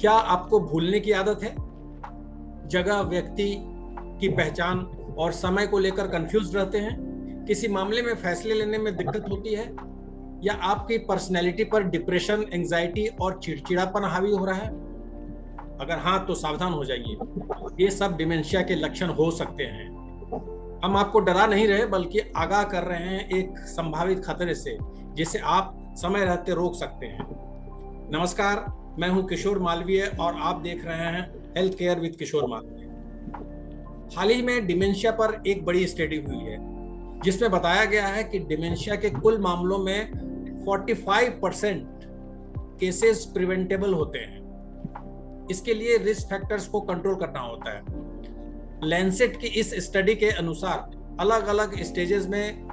क्या आपको भूलने की आदत है? जगह, व्यक्ति की पहचान और समय को लेकर कंफ्यूज रहते हैं? किसी मामले में फैसले लेने में दिक्कत होती है? या आपकी पर्सनैलिटी पर डिप्रेशन, एंजाइटी और चिड़चिड़ापन हावी हो रहा है? अगर हाँ, तो सावधान हो जाइए। ये सब डिमेंशिया के लक्षण हो सकते हैं। हम आपको डरा नहीं रहे, बल्कि आगाह कर रहे हैं एक संभावित खतरे से, जिसे आप समय रहते रोक सकते हैं। नमस्कार, मैं हूं किशोर मालवीय और आप देख रहे हैं हेल्थ केयर विद किशोर मालवीय। हाल ही में डिमेंशिया पर एक बड़ी स्टडी हुई है, जिसमें बताया गया है कि डिमेंशिया के कुल मामलों में 45% केसेस प्रिवेंटेबल होते हैं। इसके लिए रिस्क फैक्टर्स को कंट्रोल करना होता है। लैंसेट की इस स्टडी के अनुसार अलग अलग स्टेजेस में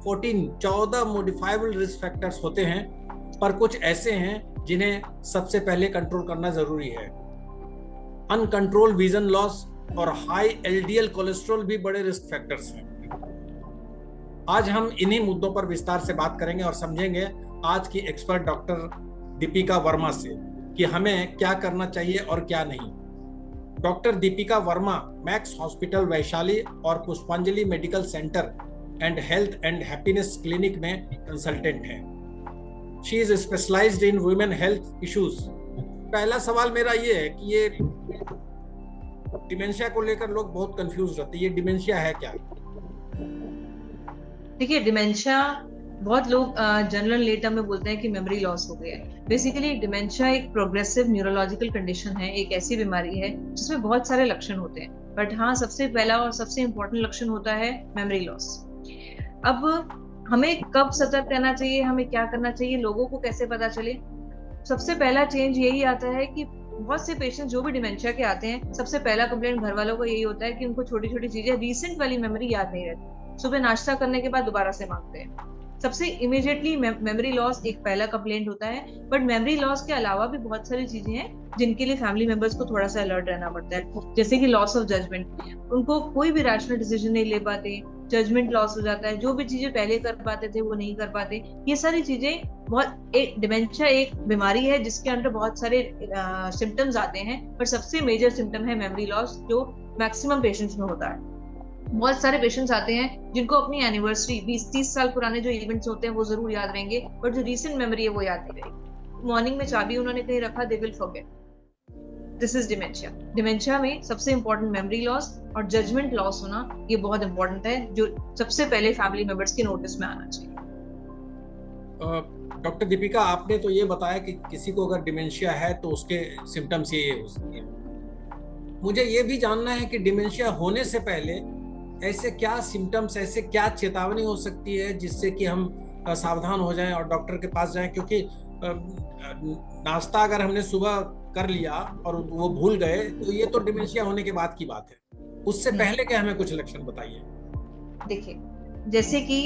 14 मॉडिफाइबल रिस्क फैक्टर्स होते हैं, पर कुछ ऐसे हैं जिन्हें सबसे पहले कंट्रोल करना जरूरी है। अनकंट्रोल विजन लॉस और हाई एलडीएल कोलेस्ट्रॉल भी बड़े रिस्क फैक्टर्स हैं। आज हम इन्हीं मुद्दों पर विस्तार से बात करेंगे और समझेंगे आज की एक्सपर्ट डॉक्टर दीपिका वर्मा से कि हमें क्या करना चाहिए और क्या नहीं। Doctor Deepika Verma Max Hospital Vaishali और Pushpanjali medical centre and health and happiness clinic में कंसल्टेंट हैं। She is specialised in women health issues. पहला सवाल मेरा ये है कि ये डिमेंशिया को लेकर लोग बहुत कंफ्यूज रहते हैं। ये डिमेंशिया है क्या? देखिए, डिमेंशिया बहुत लोग जनरल ले टर्म में बोलते हैं कि मेमोरी लॉस हो गया है। बेसिकली डिमेंशिया एक प्रोग्रेसिव न्यूरोलॉजिकल कंडीशन है, एक ऐसी बीमारी है जिसमें बहुत सारे लक्षण होते हैं। बट हाँ, सबसे पहला और सबसे इम्पोर्टेंट लक्षण होता है मेमोरी लॉस। अब हमें कब सतर्क रहना चाहिए, हमें क्या करना चाहिए, लोगों को कैसे पता चले? सबसे पहला चेंज यही आता है कि बहुत से पेशेंट जो भी डिमेंशिया के आते हैं, सबसे पहला कंप्लेंट घर वालों का यही होता है कि उनको छोटी छोटी चीजें, रिसेंट वाली मेमोरी याद नहीं रहती। सुबह नाश्ता करने के बाद दोबारा से मांगते हैं। सबसे इमीडिएटली मेमोरी लॉस एक पहला कंप्लेंट होता है। बट मेमोरी लॉस के अलावा भी बहुत सारी चीजें हैं जिनके लिए फैमिली मेंबर्स को थोड़ा सा अलर्ट रहना पड़ता है, जैसे कि लॉस ऑफ जजमेंट। उनको कोई भी रैशनल डिसीजन नहीं ले पाते, जजमेंट लॉस हो जाता है, जो भी चीजें पहले कर पाते थे वो नहीं कर पाते। ये सारी चीजें बहुत, एक डिमेंशिया एक बीमारी है जिसके अंदर बहुत सारे सिम्टम्स आते हैं, पर सबसे मेजर सिम्टम है मेमोरी लॉस, जो मैक्सिमम पेशेंट्स में होता है। बहुत सारे पेशेंट्स आते हैं जिनको अपनी एनिवर्सरी 20-30 साल पुराने जो इवेंट्स होते हैं वो जरूर याद रहेंगे, बट जो रीसेंट मेमोरी है वो याद नहीं रहेगी। मॉर्निंग में चाबी उन्होंने कहीं रखा, they will forget. This is dementia. Dementia में सबसे इंपॉर्टेंट मेमोरी लॉस और जजमेंट लॉस होना, ये बहुत इंपॉर्टेंट है, जो सबसे पहले फैमिली मेंबर्स के नोटिस में आना चाहिए। डॉक्टर दीपिका, आपने तो ये बताया कि किसी को अगर डिमेंशिया है तो उसके सिम्टम्स ये हो सकते हैं। मुझे ये भी जानना है कि डिमेंशिया होने से पहले ऐसे क्या सिम्टम्स, ऐसे क्या चेतावनी हो सकती है जिससे कि हम सावधान हो जाएं और डॉक्टर के पास जाएं, क्योंकि नाश्ता अगर हमने सुबह कर लिया और वो भूल गए तो ये तो डिमेंशिया होने के बाद की बात है। उससे पहले के हमें कुछ लक्षण बताइए। देखिए, जैसे कि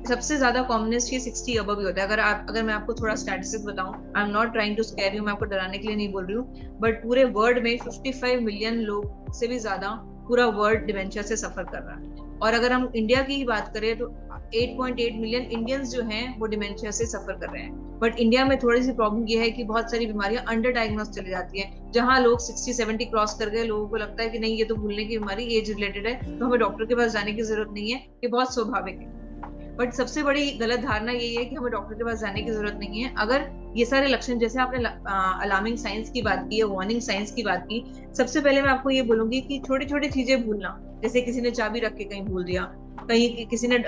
सबसे ज्यादा कॉमनेस्ट ये 60 अबव ही होता है। अगर मैं आपको थोड़ा स्टैटिस्टिक्स बताऊं, I am not trying to scare you, मैं आपको डराने के लिए नहीं बोल रही हूँ, बट पूरे वर्ल्ड में 55 मिलियन लोग से भी ज्यादा पूरा वर्ल्ड डिमेंशिया से सफर कर रहा है। और अगर हम इंडिया की ही बात करें तो 8.8 मिलियन इंडियंस जो हैं वो डिमेंशिया से सफर कर रहे हैं। बट इंडिया में थोड़ी सी प्रॉब्लम ये है कि बहुत सारी बीमारियां अंडर डायग्नोस चली जाती हैं, जहां लोग 60-70 क्रॉस कर गए, लोगों को लगता है कि नहीं ये तो भूलने की बीमारी, एज रिलेटेड है, तो हमें डॉक्टर के पास जाने की जरूरत नहीं है, ये बहुत स्वाभाविक है। बट सबसे बड़ी गलत धारणा यही है कि हमें डॉक्टर के पास जाने की जरूरत नहीं है। अगर ये सारे लक्षण, जैसे आपने अलार्मिंग साइंस की बात की है, वार्निंग साइंस की बात की, सबसे पहले मैं आपको ये बोलूंगी कि छोटी छोटी चीजें भूलना, जैसे किसी ने चाबी रख के कहीं भूल दिया, कहीं किसी ने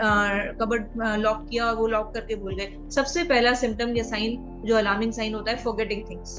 कबर्ड लॉक किया और वो लॉक करके भूल गए, सबसे पहला सिम्टम या साइन जो अलार्मिंग साइन होता है, फॉरगेटिंग थिंग्स।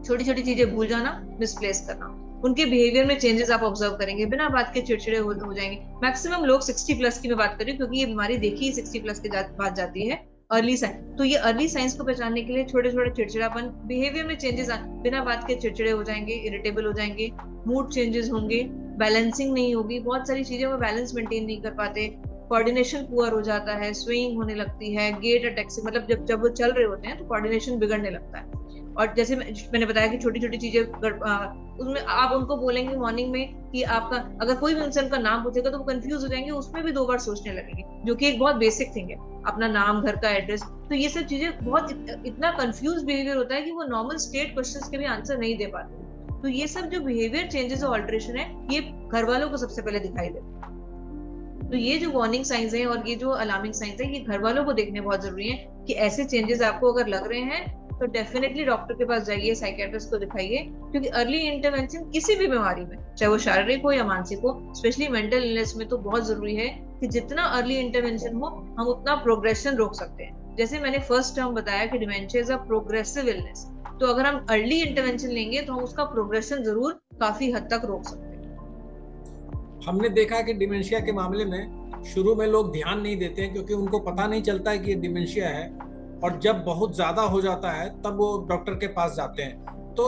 छोटी छोटी चीजें भूल जाना, मिसप्लेस करना। उनके बिहेवियर में चेंजेस आप ऑब्जर्व करेंगे, बिना बात के चिड़चिड़े हो जाएंगे। मैक्सिमम लोग 60 प्लस की मैं बात कर रही हूँ, क्योंकि ये बीमारी देखी ही 60 प्लस के बाद जाती है, अर्ली साइन। तो ये अर्ली साइंस को पहचानने के लिए छोटे छोटे चिड़चिड़ापन, बिहेवियर में चेंजेस, बिना बात के चिड़चिड़े हो जाएंगे, इरिटेबल हो जाएंगे, मूड चेंजेस होंगे, बैलेंसिंग नहीं होगी, बहुत सारी चीजें वो बैलेंस मेंटेन नहीं कर पाते, कोऑर्डिनेशन पुअर हो जाता है, स्विंग होने लगती है, गेट अटैक से, मतलब जब वो चल रहे होते हैं तो कोऑर्डिनेशन बिगड़ने लगता है। और जैसे मैंने बताया कि छोटी छोटी चीजें, उसमें आप उनको बोलेंगे मॉर्निंग में कि आपका, अगर कोई भी इंसान का नाम पूछेगा तो वो कंफ्यूज हो जाएंगे, उसमें भी 2 बार सोचने लगेंगे, जो कि एक बहुत बेसिक थिंग है, अपना नाम, घर का एड्रेस। तो ये सब चीजें बहुत इतना कंफ्यूज बिहेवियर होता है कि वो नॉर्मल स्टेट क्वेश्चंस के भी आंसर नहीं दे पाते। तो ये सब जो बिहेवियर चेंजेस और ऑल्ट्रेशन है, ये घर वालों को सबसे पहले दिखाई देता है। तो ये जो वार्निंग साइंस है और ये जो अलार्मिंग साइंस है, ये घर वालों को देखने बहुत जरूरी है कि ऐसे चेंजेस आपको अगर लग रहे हैं तो डेफिनेटली डॉक्टर के पास जाइए, साइकियाट्रिस्ट को दिखाइए, क्योंकि अर्ली इंटरवेंशन किसी भी बीमारी में, चाहे वो शारीरिक हो या मानसिक हो, स्पेशली मेंटल इलनेस में तो बहुत जरूरी है कि जितना अर्ली इंटरवेंशन हो हम उतना प्रोग्रेशन रोक सकते हैं। जैसे मैंने फर्स्ट टर्म बताया कि dementia is a progressive illness, तो अगर हम अर्ली इंटरवेंशन लेंगे तो हम उसका प्रोग्रेशन जरूर काफी हद तक रोक सकते हैं। हमने देखा है कि डिमेंशिया के मामले में शुरू में लोग ध्यान नहीं देते हैं क्योंकि उनको पता नहीं चलता है कि ये डिमेंशिया है, और जब बहुत ज्यादा हो जाता है तब वो डॉक्टर के पास जाते हैं। तो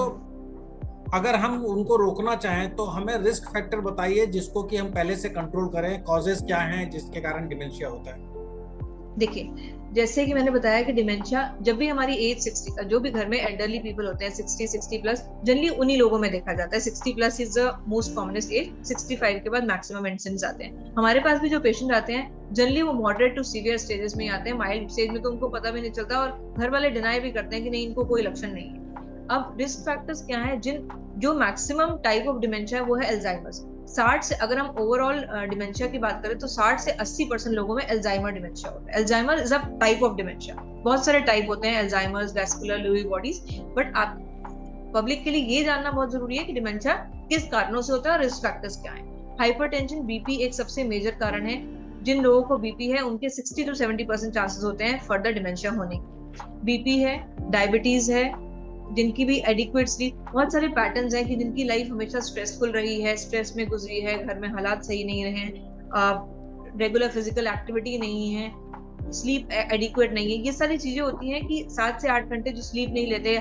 अगर हम उनको रोकना चाहें तो हमें रिस्क फैक्टर बताइए जिसको कि हम पहले से कंट्रोल करें, कॉजेस क्या हैं जिसके कारण डिमेंशिया होता है। देखिए, जैसे कि मैंने बताया कि डिमेंशिया जब भी हमारी एज 60, जो भी घर में एल्डरली पीपल होते हैं 60 प्लस, जनरली उन्हीं लोगों में देखा जाता है। 60 plus is the most commonest age, 65 के बाद मैक्सिमम इंसिडेंट्स आते हैं। हमारे पास भी जो पेशेंट आते हैं जनरली वो मॉडरेट टू सीवियर स्टेजेस में ही आते हैं। माइल्ड स्टेज में तो उनको पता भी नहीं चलता और घर वाले डिनाई भी करते हैं कि नहीं, इनको कोई लक्षण नहीं है। अब रिस्क फैक्टर्स क्या है? जो मैक्सिमम टाइप ऑफ डिमेंशिया है वो है एल्जाइमर्स। 60 से, अगर हम ओवरऑल डिमेंशिया की बात करें तो 60 से 80% लोगों में एल्जाइमर डिमेंशिया होता है। Alzheimer is a type of dementia. बहुत सारे टाइप होते हैं Alzheimer's, vascular, Louis bodies, but आप पब्लिक के लिए ये जानना बहुत जरूरी है कि डिमेंशिया किस कारणों से होता है और रिस्क फैक्टर्स क्या है। हाइपरटेंशन, बीपी एक सबसे मेजर कारण है। जिन लोगों को बीपी है उनके 60 to 70% चांसेस होते हैं फर्दर डिमेंशिया होने के। बीपी है, डायबिटीज है, जिनकी भी एडिक्वेट स्लीप, बहुत सारे पैटर्न्स हैं कि जिनकी लाइफ हमेशा स्ट्रेसफुल रही है, स्ट्रेस में गुजरी है, घर में हालात सही नहीं रहे, रेगुलर फिजिकल एक्टिविटी नहीं है, स्लीप एडिक्वेट नहीं है। ये सारी चीजें होती हैं कि 7 से 8 घंटे जो स्लीप नहीं लेते,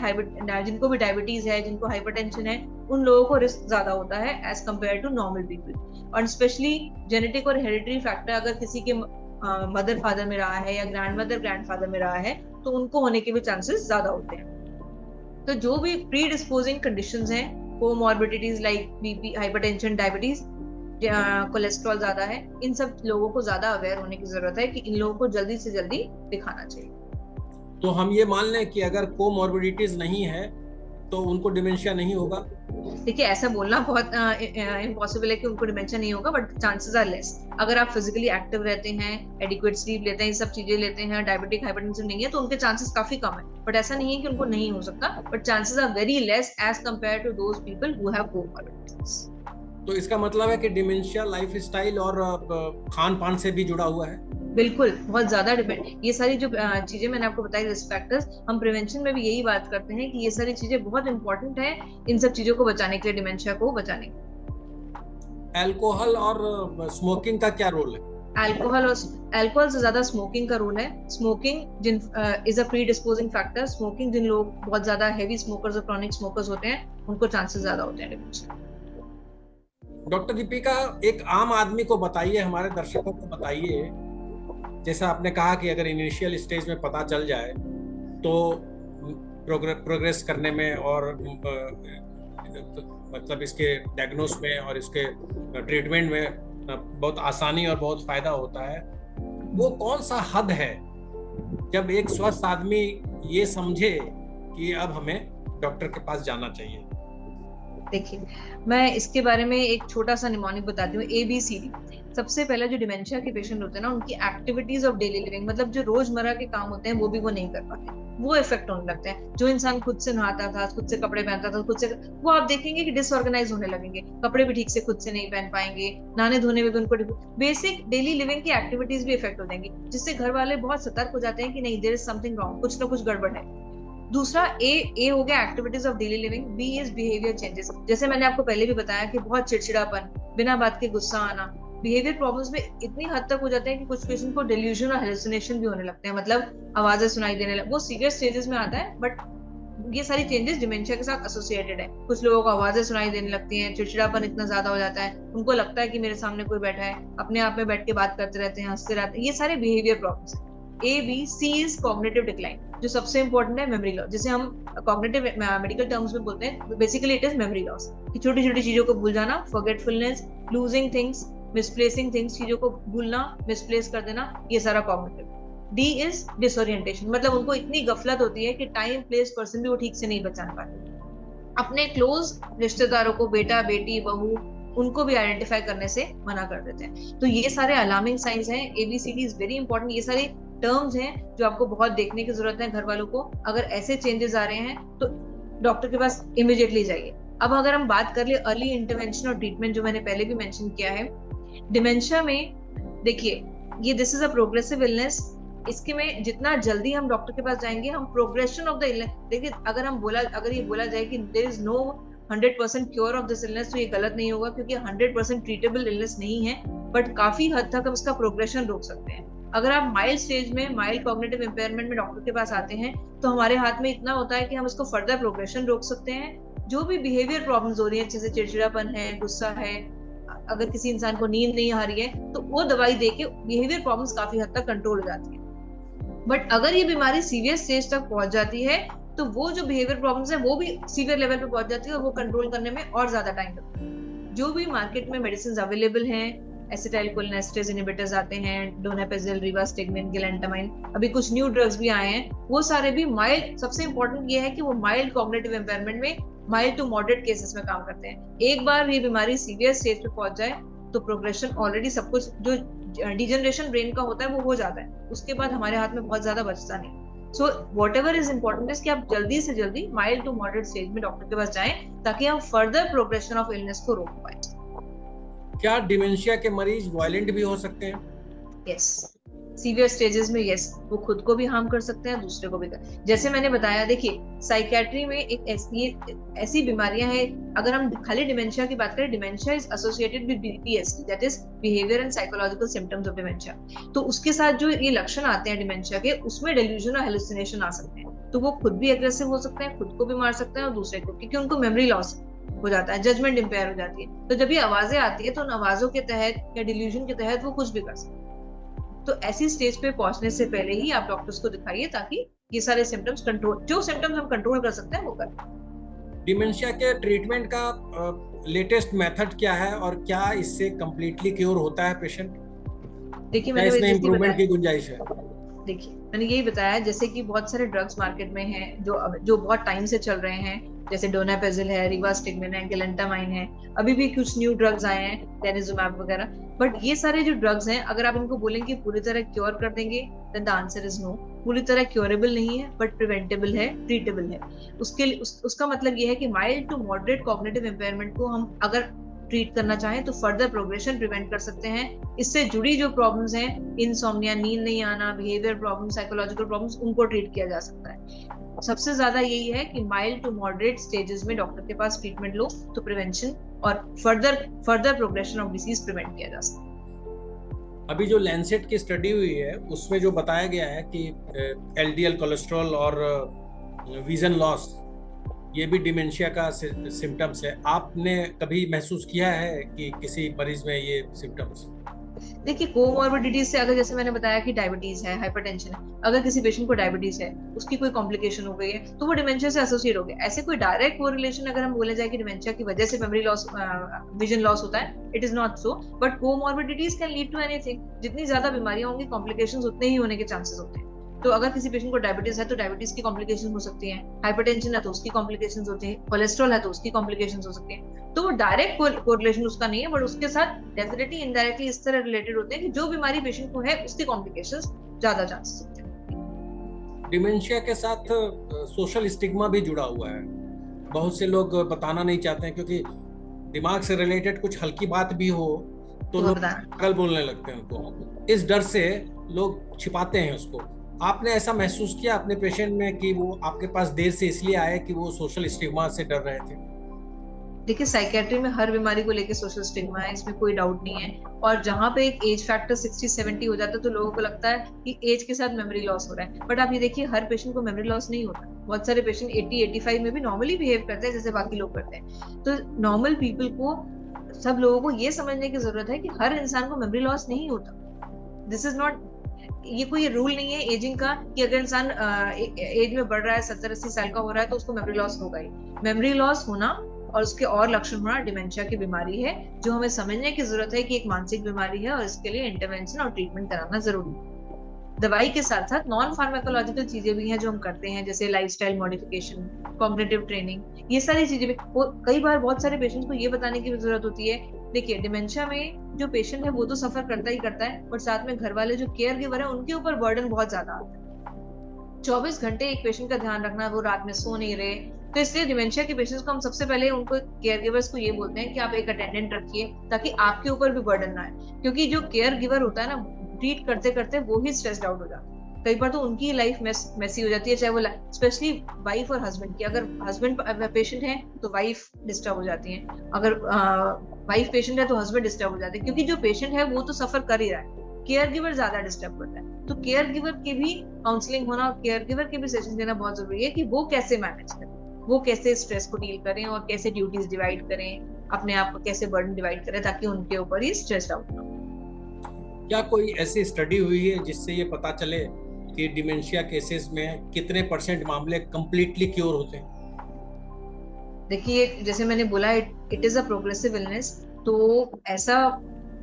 जिनको भी डायबिटीज है, जिनको हाइपरटेंशन है, उन लोगों को रिस्क ज्यादा होता है as compare to normal people. और स्पेशली जेनेटिक और हेरिडिटरी फैक्टर अगर किसी के मदर फादर में रहा है या ग्रैंड मदर ग्रैंड फादर में रहा है तो उनको होने के भी चांसेस ज्यादा होते हैं। तो जो भी प्री डिस्पोजिंग कंडीशंस हैं, comorbidities like BP, hypertension, diabetes, cholesterol ज्यादा है, इन सब लोगों को ज्यादा अवेयर होने की जरूरत है कि इन लोगों को जल्दी से जल्दी दिखाना चाहिए। तो हम ये मान लें कि अगर कोमॉर्बिडिटीज नहीं है तो उनको डिमेंशिया नहीं होगा? देखिए, ऐसा बोलना बहुत इम्पॉसिबल है कि उनको डिमेंशिया नहीं होगा, बट चांसेस आर लेस। अगर आप फिजिकली एक्टिव रहते हैं, एडिक्वेट स्लीप लेते हैं, ये सब चीजें लेते हैं, डायबिटिक हाइपरटेंशन नहीं है, तो उनके चांसेस काफी कम है। बट ऐसा नहीं है कि उनको नहीं हो सकता, but chances are very less as compare to those people who have comorbidities. तो इसका मतलब है कि डिमेंशिया लाइफस्टाइल और खान पान से भी जुड़ा हुआ है? बिल्कुल, बहुत ज्यादा डिपेंड। ये सारी जो चीजें मैंने आपको बताई, रिस्क फैक्टर्स, हम प्रिवेंशन में भी यही बात करते हैं कि ये सारी चीजें बहुत इंपॉर्टेंट है इन सब चीजों को बचाने के लिए, डिमेंशिया को बचाने के लिए। अल्कोहल और स्मोकिंग का क्या रोल है? अल्कोहल से ज्यादा स्मोकिंग का रोल है। Smoking is a predisposing factor. Smoking, जिन लोग बहुत ज्यादा हैवी स्मोकर्स और क्रॉनिक स्मोकर्स होते हैं उनको चांसेस ज्यादा होते हैं डिमेंशिया। डॉक्टर दीपिका, एक आम आदमी को बताइए, हमारे दर्शकों को बताइए, जैसा आपने कहा कि अगर इनिशियल स्टेज में पता चल जाए तो प्रोग्रेस करने में और मतलब इसके डायग्नोस में और इसके ट्रीटमेंट में बहुत आसानी और बहुत फायदा होता है, वो कौन सा हद है जब एक स्वस्थ आदमी ये समझे कि अब हमें डॉक्टर के पास जाना चाहिए? देखिए, मैं इसके बारे में एक छोटा सा निमोनिक बताती हूँ, ABCD। सबसे पहले जो डिमेंशिया के पेशेंट होते हैं ना, उनकी एक्टिविटीज ऑफ डेली लिविंग, मतलब जो रोजमर्रा के काम होते हैं वो भी वो नहीं कर पाते, वो इफेक्ट होने लगते हैं। जो इंसान खुद से नहाता था, खुद से कपड़े पहनता था, खुद से, वो आप देखेंगे कि डिसऑर्गेनाइज होने लगेंगे, कपड़े भी ठीक से खुद से नहीं पहन पाएंगे, नहाने धोने में भी उनको बेसिक डेली लिविंग की एक्टिविटीज भी इफेक्ट हो जाएंगी, जिससे घर वाले बहुत सतर्क हो जाते हैं कि नहीं, देयर इज समथिंग रॉन्ग, कुछ ना कुछ गड़बड़ है। दूसरा ए हो गया activities of daily living. B is behaviour changes. जैसे मैंने आपको पहले भी बताया कि बहुत चिड़चिड़ापन, बिना बात के गुस्सा आना, बिहेवियर प्रॉब्लम्स में इतनी हद तक हो जाते हैं कि कुछ पेशेंट को डेल्यूजन और हेलुसिनेशन भी होने लगते हैं, मतलब आवाजें सुनाई देने लग, वो सीवियर स्टेजेस में आता है, बट ये सारी चेंजेस डिमेंशिया के साथ एसोसिएटेड है। कुछ लोगों को आवाजें सुनाई देने लगती हैं, चिड़चिड़ापन इतना ज्यादा हो जाता है, उनको लगता है कि मेरे सामने कोई बैठा है, अपने आप में बैठ के बात करते रहते हैं, हंसते रहते हैं, ये सारे बिहेवियर प्रॉब्लम्स हैं। ABC इज कॉग्निटिव डिक्लाइन, जो सबसे इंपॉर्टेंट है मेमोरी लॉस, जिसे हम कॉग्निटिव मेडिकल टर्म्स में बोलते हैं। Basically it is memory loss, कि छोटी छोटी चीजों को भूल जाना, forgetfulness, losing things, misplacing things, चीजों को भूलना, मिसप्लेस कर देना, ये सारा कॉग्निटिव। डी इज डिसोरिएंटेशन, मतलब उनको इतनी गफलत होती है कि टाइम प्लेस पर्सन भी वो ठीक से नहीं पहचान पाते। अपने क्लोज रिश्तेदारों को, बेटा बेटी बहू, उनको भी आइडेंटिफाई करने से मना कर देते हैं। तो ये सारे अलार्मिंग साइंस हैं। A B C D is very important. ये सारे टर्म्स हैं जो आपको बहुत देखने की जरूरत है घर वालों को। अगर ऐसे चेंजेस आ रहे हैं तो डॉक्टर के पास इमिडिएटली जाइए। अब अगर हम बात कर ले अर्ली इंटरवेंशन और ट्रीटमेंट, जो मैंने पहले भी मेंशन किया है, डिमेंशिया में देखिए ये this is a progressive illness. इसके में जितना जल्दी हम डॉक्टर के पास जाएंगे, हम प्रोग्रेशन ऑफ द इलनेस, देखिए अगर ये बोला जाए कि there is no 100% cure of this illness, तो ये गलत नहीं होगा, क्योंकि 100% ट्रीटेबल इलनेस नहीं है, बट काफी हद तक हम इसका प्रोग्रेशन रोक सकते हैं। अगर आप माइल्ड स्टेज में, माइल्ड कॉग्निटिव इम्पेयरमेंट में डॉक्टर के पास आते हैं, तो हमारे हाथ में इतना होता है कि हम इसको फर्दर प्रोग्रेशन रोक सकते हैं। जो भी बिहेवियर प्रॉब्लम्स हो रही है, जैसे चिड़चिड़ापन है, गुस्सा है, अगर किसी इंसान को नींद नहीं आ रही है, तो वो दवाई देके बिहेवियर प्रॉब्लम्स काफी हद तक कंट्रोल हो जाती है। बट अगर ये बीमारी सीवियर स्टेज तक पहुंच जाती है, तो वो जो बिहेवियर प्रॉब्लम्स है वो भी सीवियर लेवल पे पहुंच जाती है, और वो कंट्रोल करने में और ज्यादा टाइम लगता है। जो भी मार्केट में मेडिसिन अवेलेबल हैं, एसिटाइलकोलिनेस्टेरेज इनहिबिटर्स आते हैं, डोनापेजिल, रिवास्टिग्मिन, गैलेंटामाइन, अभी कुछ न्यू ड्रग्स भी आए हैं, वो सारे भी माइल्ड, सबसे इंपॉर्टेंट ये है कि वो माइल्ड कॉग्निटिव इम्पेयरमेंट में, माइल्ड टू मॉडरेट केसेस में काम करते हैं। एक बार ये बीमारी सीवियर स्टेज पे पहुंच जाए तो प्रोग्रेशन ऑलरेडी सब कुछ जो डिजनरेशन ब्रेन का होता है वो हो जाता है, उसके बाद हमारे हाथ में बहुत ज्यादा बचता नहीं। So what ever is important is कि आप जल्दी से जल्दी माइल्ड टू मॉडरेट स्टेज में डॉक्टर के पास जाएं, ताकि हम फर्दर प्रोग्रेशन ऑफ इलनेस को रोक पाए। क्या डिमेंशिया के मरीज वायलेंट भी हो सकते हैं? यस, सीवियर स्टेजेस में यस, वो खुद को भी हार्म कर सकते हैं, दूसरे को भी जैसे मैंने बताया, देखिए साइकेट्री में एक ऐसी बीमारियां हैं, अगर हम खाली डिमेंशिया की बात करें, dementia is associated with BPS, that is behaviour and psychological symptoms of dementia. तो उसके साथ जो ये लक्षण आते हैं डिमेंशिया के, उसमें डेल्यूजन और हेलुसिनेशन आ सकते हैं। तो वो खुद भी एग्रेसिव हो सकते हैं, खुद को भी मार सकते हैं और दूसरे को, क्योंकि उनको मेमोरी लॉस हो जाता है, जजमेंट इंपेयर हो जाती है। तो जब ये आवाजें आती है तो उन आवाजों के तहत या डिल्यूजन के तहत वो कुछ भी कर सकते हैं। तो ऐसी स्टेज पे पहुंचने से पहले ही आप डॉक्टर्स को दिखाइए, ताकि ये सारे सिम्टम्स कंट्रोल, जो सिम्टम्स हम कंट्रोल कर सकते हैं वो करें। डिमेंशिया के ट्रीटमेंट का लेटेस्ट मेथड क्या है, और क्या इससे कंप्लीटली क्योर होता है पेशेंट? देखिए मैंने इम्प्रूवमेंट की गुंजाइश है? देखिए मैंने यही बताया, जैसे कि बहुत सारे ड्रग्स मार्केट में हैं जो बहुत टाइम से चल रहे हैं, जैसे डोनापेजिल है, रिवास्टिग्मिन है, गैलेंटामाइन है, अभी भी कुछ न्यू ड्रग्स आए हैं, डेनिजुमैब वगैरह। बट ये सारे जो ड्रग्स हैं, अगर आप इनको बोलेंगे पूरी तरह क्योर कर देंगे, then the answer is no. पूरी तरह क्योरेबल नहीं है, बट प्रिवेंटेबल है, ट्रीटेबल है। उसका मतलब ये है कि mild to moderate cognitive impairment को हम अगर ट्रीट करना चाहें तो फर्दर प्रोग्रेशन प्रिवेंट कर सकते हैं। इससे जुड़ी जो प्रॉब्लम्स हैं, इंसोम्निया, नींद नहीं आना, बिहेवियर प्रॉब्लम, साइकोलॉजिकल प्रॉब्लम्स, उनको ट्रीट किया जा सकता है। सबसे ज्यादा यही है कि माइल्ड टू मॉडरेट स्टेजेस में डॉक्टर के पास ट्रीटमेंट लो, तो प्रिवेंशन और further progression of disease prevent किया जा सकता है। अभी जो लैंसेट की स्टडी हुई है, उसमें जो बताया गया है कि एलडीएल कोलेस्ट्रॉल और विजन लॉस, ये भी डिमेंशिया का सिम्टम्स है। आपने कभी महसूस किया है कि किसी मरीज में ये सिम्टम्स? देखिए कोमॉर्बिडिटीज से, अगर जैसे मैंने बताया कि डायबिटीज है, हाइपरटेंशन है, अगर किसी पेशेंट को डायबिटीज है, उसकी कोई कॉम्प्लिकेशन हो गई है, तो वो डिमेंशिया से एसोसिएट हो गया। ऐसे कोई डायरेक्ट कोरिलेशन अगर हम बोले जाए कि डिमेंशिया की वजह से मेमोरी लॉस, विजन लॉस होता है, it is not so, but comorbidities can lead to anything. जितनी ज्यादा बीमारियां होंगी, कॉम्प्लिकेशंस उतने ही होने के चांसेस होते हैं। तो अगर किसी पेशेंट को डायबिटीज है तो डायबिटीज की कॉम्प्लिकेशन हो सकती है, हाइपरटेंशन है तो उसकी कॉम्प्लिकेशन होती है, कोलेस्ट्रॉल है तो उसकी कॉम्प्लिकेशन हो सकती है। तो वो डायरेक्ट कोरिलेशन उसका नहीं है, बट उसके साथ डेफिनेटली इनडायरेक्टली इस तरह रिलेटेड होते हैं कि जो बीमारी पेशेंट को है उसकी कॉम्प्लिकेशंस ज्यादा चांसेस होते हैं। डिमेंशिया के साथ सोशल स्टिग्मा भी जुड़ा हुआ है। बहुत से लोग बताना नहीं चाहते हैं, क्योंकि दिमाग से रिलेटेड कुछ हल्की बात भी हो तो लोग पागल बोलने लगते हैं उनको। इस डर से लोग छिपाते हैं उसको। आपने ऐसा महसूस किया अपने पेशेंट में कि वो आपके पास देर से इसलिए आए कि वो सोशल स्टिग्मा से डर रहे थे? देखिए साइकेट्री में हर बीमारी को लेकर सोशल स्टिग्मा है, इसमें कोई डाउट नहीं है। और जहाँ पे एक एज फैक्टर 60-70 हो जाता है, तो लोगों को लगता है कि एज के साथ मेमोरी लॉस हो रहा है, बट आप ये देखिए हर पेशेंट को मेमोरी लॉस नहीं होता। बहुत सारे पेशेंट 80-85 में भी नॉर्मली बिहेव करते हैं जैसे बाकी लोग करते हैं। तो नॉर्मल पीपल को, सब लोगों को ये समझने की जरूरत है कि हर इंसान को मेमोरी लॉस नहीं होता। दिस इज नॉट, ये कोई रूल नहीं है एजिंग का कि अगर इंसान एज में बढ़ रहा है, 70-80 साल का हो रहा है, तो उसको मेमोरी लॉस होगा ही। मेमोरी लॉस होना और उसके और लक्षण होना डिमेंशिया की बीमारी है, जो हमें समझने की जरूरत है कि एक मानसिक बीमारी है, और इसके लिए इंटरवेंशन और ट्रीटमेंट कराना जरूरी है। दवाई के साथ साथ नॉन फार्माकोलॉजिकल चीजें भी हैं जो हम करते हैं, जैसे लाइफस्टाइल मॉडिफिकेशन, कॉग्निटिव ट्रेनिंग, ये सारी चीजें भी। कई बार बहुत सारे पेशेंट्स को ये बताने की जरूरत होती है, देखिए डिमेंशिया में जो पेशेंट है वो तो सफर करता ही करता है, और साथ में घर वाले जो केयर गिवर है उनके ऊपर बर्डन बहुत ज्यादा आता है। 24 घंटे एक पेशेंट का ध्यान रखना, वो रात में सो नहीं रहे, तो इसलिए डिमेंशिया के पेशेंट्स को हम सबसे पहले उनको केयर गिवर्स को ये बोलते हैं कि आप एक अटेंडेंट रखिए ताकि आपके ऊपर भी बर्डन ना आए, क्योंकि जो केयर गिवर होता है ना, ट्रीट करते करते वो ही स्ट्रेस्ड आउट हो जाता है। कई बार तो उनकी लाइफ मेसी हो जाती है, चाहे वो स्पेशली वाइफ और हस्बैंड की। अगर हस्बैंड पेशेंट है तो वाइफ डिस्टर्ब हो जाती है, अगर वाइफ पेशेंट है तो हस्बैंड डिस्टर्ब हो जाते हैं, क्योंकि जो पेशेंट है वो तो सफर कर ही रहा है, केयर गिवर ज्यादा डिस्टर्ब करता है। तो केयर गिवर की भी काउंसलिंग होना और केयर गिवर के भी सेशन देना बहुत जरूरी है कि वो कैसे मैनेज करें, वो कैसे स्ट्रेस को डील करें और कैसे ड्यूटीज डिवाइड करें, अपने आप को कैसे बर्डन डिवाइड करें ताकि उनके ऊपर ही स्ट्रेस आउट ना हो। क्या कोई ऐसी स्टडी हुई है जिससे ये पता चले कि डिमेंशिया केसेस में कितने % मामले कंप्लीटली क्योर होते हैं? देखिए, जैसे मैंने बोला, it is a progressive illness, तो ऐसा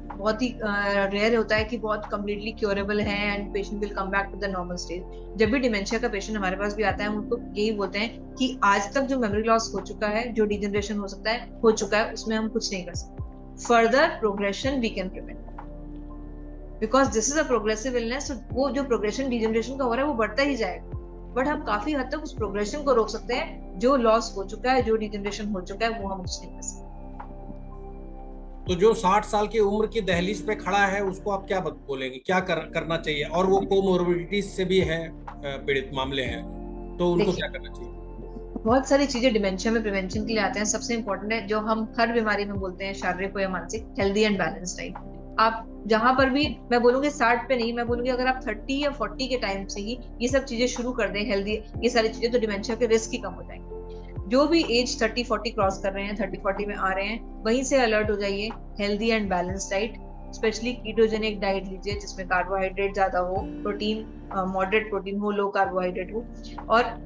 बहुत ही रेयर होता है कि बहुत कम्प्लीटली क्योरेबल है and patient will come back to the normal stage. जब भी डिमेंशिया का पेशेंट हमारे पास भी आता है, हम उनको यही बोलते हैं कि आज तक जो मेमोरी लॉस हो चुका है, जो डिजनरेशन हो चुका है, उसमें हम कुछ नहीं कर सकते। Further progression we can prevent, because this is a progressive illness. वो जो प्रोग्रेशन डिजनरेशन का हो रहा है वो बढ़ता ही जाएगा, बट हम काफी हद तक उस प्रोग्रेशन को रोक सकते हैं। जो लॉस हो चुका है, जो डिजनरेशन हो चुका है, वो हम कुछ नहीं कर सकते। तो जो 60 साल की उम्र की दहलीज पे खड़ा है उसको आप क्या बोलेंगे, क्या करना चाहिए? और वो कोमोर्बिडिटीज से भी है पीड़ित मामले हैं, तो उनको क्या करना चाहिए? बहुत सारी चीजें डिमेंशिया में प्रिवेंशन के लिए आते हैं। सबसे इंपॉर्टेंट है, जो हम हर बीमारी में बोलते हैं, शारीरिक हो या मानसिक, हेल्दी एंड बैलेंस डाइट। आप जहां पर भी, मैं बोलूंगी 60 पे नहीं, मैं बोलूंगी अगर आप 30 या 40 के टाइम से ही ये सब चीजें शुरू कर दें, हेल्दी, ये सारी चीजें, तो डिमेंशिया के रिस्क ही कम हो जाएंगे। जो भी एज 30-40 क्रॉस कर रहे हैं, 30-40 में आ रहे हैं, वहीं से अलर्ट हो जाइए। Healthy and balance diet, specially ketogenic diet लीजिए जिसमें कार्बोहाइड्रेट ज्यादा हो, प्रोटीन मॉडरेट प्रोटीन हो, लो कार्बोहाइड्रेट हो। और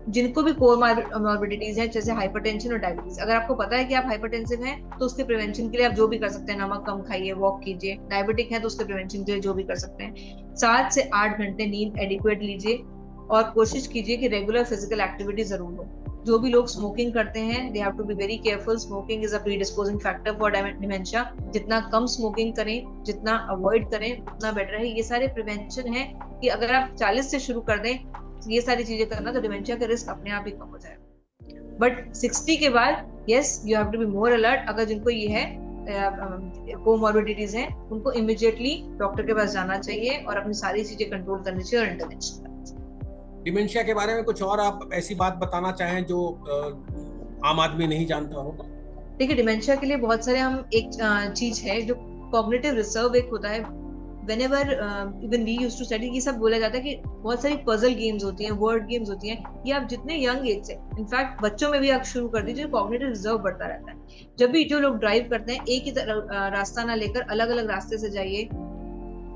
जिनको भी कोमॉर्बिडिटीज है, जैसे हाइपरटेंशन और डायबिटीज, अगर आपको पता है कि आप हाइपरटेंसिव हैं तो उसके प्रिवेंशन के लिए आप जो भी कर सकते हैं, नमक कम खाइए, वॉक कीजिए। डायबिटिक है तो उसके प्रिवेंशन के लिए जो भी कर सकते हैं, 7 से 8 घंटे नींद एडिक्वेट लीजिए, और कोशिश कीजिए कि रेगुलर फिजिकल एक्टिविटी जरूर हो। जो भी लोग स्मोकिंग करते हैं, they have to be very careful. Smoking is a predisposing factor for dementia. जितना कम स्मोकिंग करें, जितना अवॉइड करें, उतना बेटर है। ये सारे प्रिवेंशन है कि अगर आप 40 से शुरू कर दें ये सारी चीजें करना, तो डिमेंशिया का रिस्क अपने आप ही कम हो जाएगा। बट 60 के बाद yes, you have to be more alert. अगर जिनको ये है कोमॉर्बिडिटीज हैं, उनको इमीडिएटली डॉक्टर के पास जाना चाहिए और अपनी सारी चीजें कंट्रोल करनी चाहिए और इंटरवेंशन करनी चाहिए। डिमेंशिया के बारे में कुछ और आप ऐसी बात बताना चाहें जो आम आदमी नहीं जानता हो? देखिए, डिमेंशिया के लिए बहुत सारे हम एक चीज है जो कॉग्निटिव रिजर्व एक होता है। whenever even we used to study, ये सब बोला जाता है कि बहुत सारी पजल गेम्स होती हैं, वर्ड गेम्स होती हैं, ये आप जितने यंग एज से, इनफैक्ट बच्चों में भी आप शुरू कर दीजिए, कॉग्निटिव रिजर्व बढ़ता रहता है। जब भी जो लोग ड्राइव करते हैं, एक ही रास्ता ना लेकर अलग अलग रास्ते से जाइए।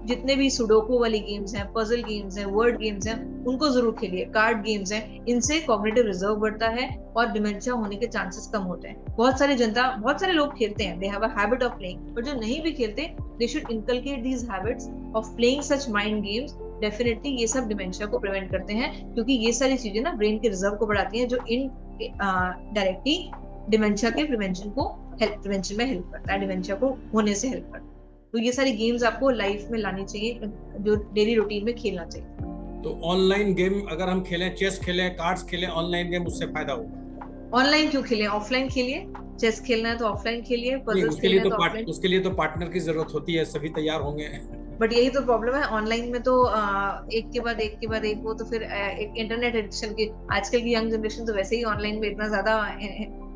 जितने भी सुडोको वाली गेम्स हैं, पजल गेम्स हैं, वर्ड गेम्स हैं, उनको जरूर खेलिए। कार्ड गेम्स हैं, इनसे कॉग्निटिव रिजर्व बढ़ता है और डिमेंशिया होने के चांसेस कम होते हैं। बहुत सारे लोग खेलते हैं, they have a habit of playing, पर जो नहीं भी खेलते, they should inculcate these habits of playing such mind games. Definitely ये सब डिमेंशिया को प्रिवेंट करते हैं, क्योंकि ये सारी चीजें ना ब्रेन के रिजर्व को बढ़ाती हैं, जो इन डायरेक्टली डिमेंशिया के प्रिवेंशन में हेल्प करता है, डिमेंशिया को होने से हेल्प करता है। तो ये सारी गेम्स आपको लाइफ में लानी चाहिए, जो डेली रूटीन में खेलना चाहिए। तो ऑनलाइन गेम अगर हम खेलें, चेस खेलें, कार्ड्स खेलें, ऑनलाइन गेम, उससे फायदा होगा? ऑनलाइन क्यों खेलें, ऑफलाइन खेलिए। चेस खेलना है तो ऑफलाइन खेलिए, पजल्स खेलना है तो ऑफलाइन। उसके लिए तो पार्टनर की जरूरत होती है, सभी तैयार होंगे। बट यही तो प्रॉब्लम है, ऑनलाइन में तो एक के बाद एक वो, तो फिर एक इंटरनेट एडिक्शन की, आजकल की यंग जनरेशन तो वैसे ही ऑनलाइन में इतना ज्यादा,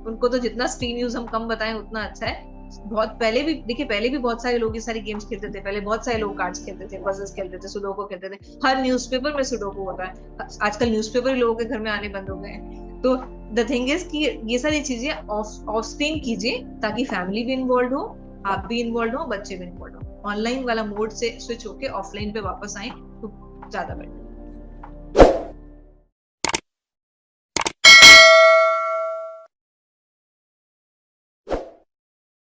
उनको तो जितना स्क्रीन यूज हम कम बताएं उतना अच्छा है। बहुत पहले भी बहुत सारे लोग ये सारी गेम्स खेलते थे। पहले बहुत सारे लोग कार्ड्स खेलते थे, पजल्स खेलते थे, सुडोको खेलते थे। हर न्यूज़पेपर में सुडोको होता है। आजकल न्यूज़पेपर लोगों के घर में आने बंद हो गए हैं। तो द थिंग इज कि ये सारी चीजें ऑफ स्क्रीन कीजिए, ताकि फैमिली भी इन्वॉल्व हो, आप भी इन्वॉल्व हो, बच्चे भी इन्वॉल्व हो। ऑनलाइन वाला मोड से स्विच होके ऑफलाइन पे वापस आए तो ज्यादा बेटर।